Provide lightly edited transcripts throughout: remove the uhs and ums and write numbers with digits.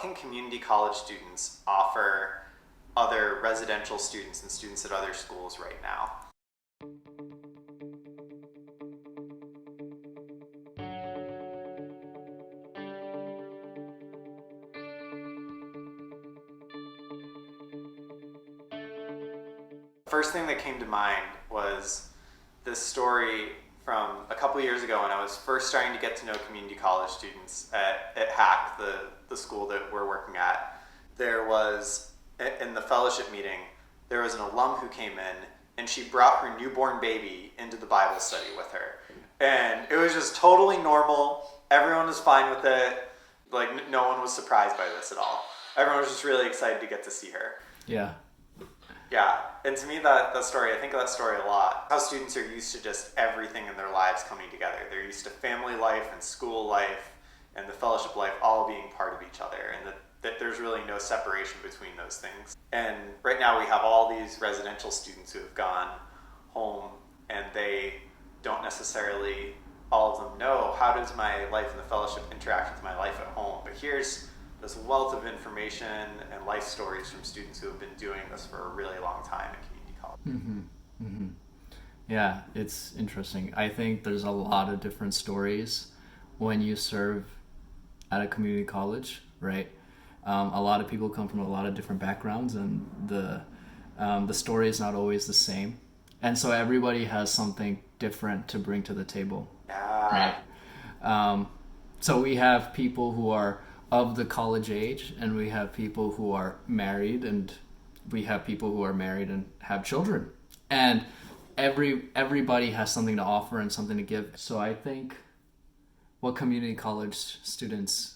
can community college students offer other residential students and students at other schools right now? First thing that came to mind was this story from a couple years ago when I was first starting to get to know community college students at Hack, the school that we're working at. There was, in the fellowship meeting, there was an alum who came in and she brought her newborn baby into the Bible study with her. And it was just totally normal. Everyone was fine with it. Like, no one was surprised by this at all. Everyone was just really excited to get to see her. Yeah. Yeah, and to me that story, I think of that story a lot. How students are used to just everything in their lives coming together. They're used to family life and school life and the fellowship life all being part of each other, and that there's really no separation between those things. And right now we have all these residential students who have gone home and they don't necessarily, all of them know, how does my life in the fellowship interact with my life at home? But here's this wealth of information and life stories from students who have been doing this for a really long time at community college. Mm-hmm. Mm-hmm. Yeah, it's interesting. I think there's a lot of different stories when you serve at a community college, right? A lot of people come from a lot of different backgrounds, and the story is not always the same. And so everybody has something different to bring to the table. Yeah. Right? So we have people who are of the college age, and we have people who are married, and we have people who are married and have children, and everybody has something to offer and something to give. So I think what community college students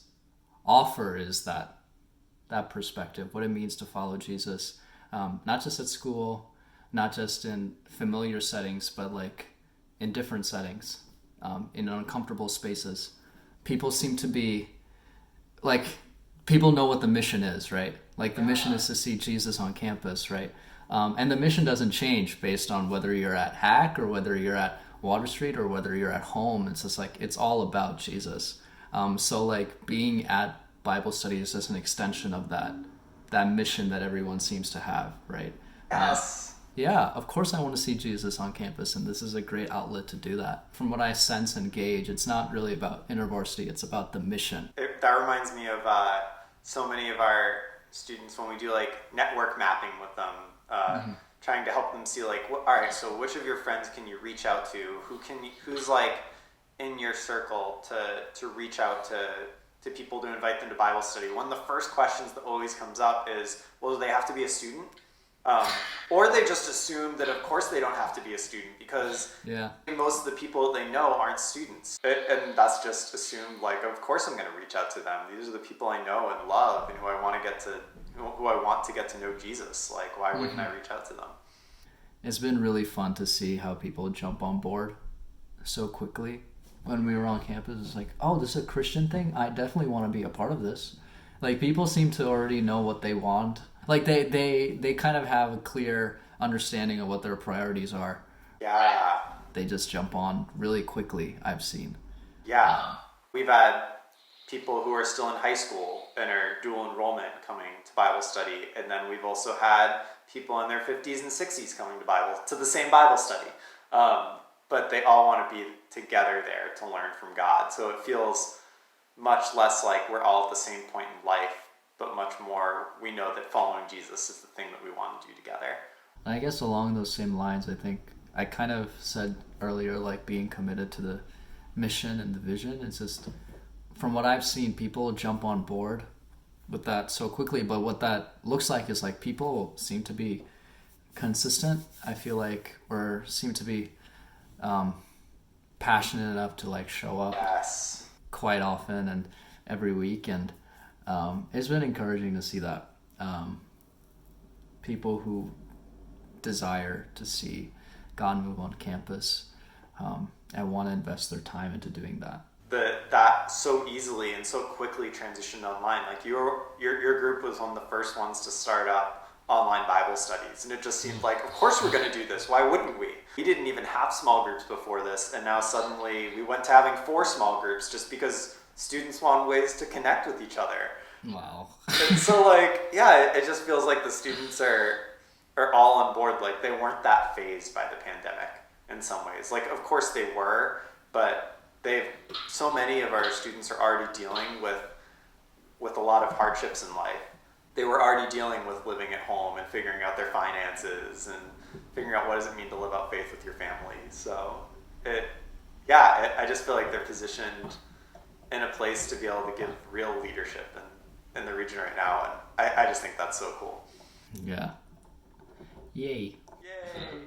offer is that perspective, what it means to follow Jesus, not just at school, not just in familiar settings, but like in different settings, in uncomfortable spaces. People seem to be like, people know what the mission is, right? Like the mission is to see Jesus on campus, right? And the mission doesn't change based on whether you're at Hack or whether you're at Water Street or whether you're at home. It's just like, it's all about Jesus. So like being at Bible study is just an extension of that mission that everyone seems to have, right? Yes. Yeah, of course I want to see Jesus on campus, and this is a great outlet to do that. From what I sense and gauge, it's not really about InterVarsity, it's about the mission. That reminds me of so many of our students when we do like network mapping with them, trying to help them see like, all right, so which of your friends can you reach out to? Who's like in your circle to reach out to people to invite them to Bible study? One of the first questions that always comes up is, well, do they have to be a student? Or they just assume that of course they don't have to be a student because most of the people they know aren't students. And that's just assumed, like, of course I'm going to reach out to them. These are the people I know and love and who I want to get to know Jesus. Like, why wouldn't I reach out to them? It's been really fun to see how people jump on board so quickly. When we were on campus, it's like, oh, this is a Christian thing? I definitely want to be a part of this. Like, people seem to already know what they want. Like, they kind of have a clear understanding of what their priorities are. Yeah. They just jump on really quickly, I've seen. Yeah. We've had people who are still in high school and are dual enrollment coming to Bible study. And then we've also had people in their 50s and 60s coming to the same Bible study. But they all want to be together there to learn from God. So it feels much less like we're all at the same point in life, but much more we know that following Jesus is the thing that we want to do together. I guess along those same lines, I think I kind of said earlier, like being committed to the mission and the vision. It's just, from what I've seen, people jump on board with that so quickly. But what that looks like is like people seem to be consistent, I feel like, or seem to be passionate enough to like show up quite often and every week. And it's been encouraging to see that people who desire to see God move on campus and want to invest their time into doing that. That so easily and so quickly transitioned online. Like your group was one of the first ones to start up online Bible studies, and it just seemed like, of course we're going to do this. Why wouldn't we? We didn't even have small groups before this, and now suddenly we went to having 4 small groups just because students want ways to connect with each other. Wow. And so like, yeah, it just feels like the students are all on board. Like they weren't that phased by the pandemic in some ways. Like of course they were, but so many of our students are already dealing with a lot of hardships in life. They were already dealing with living at home and figuring out their finances and figuring out what does it mean to live out faith with your family. So I just feel like they're positioned in a place to be able to give real leadership in the region right now. And I just think that's so cool. Yeah. Yay. Yay.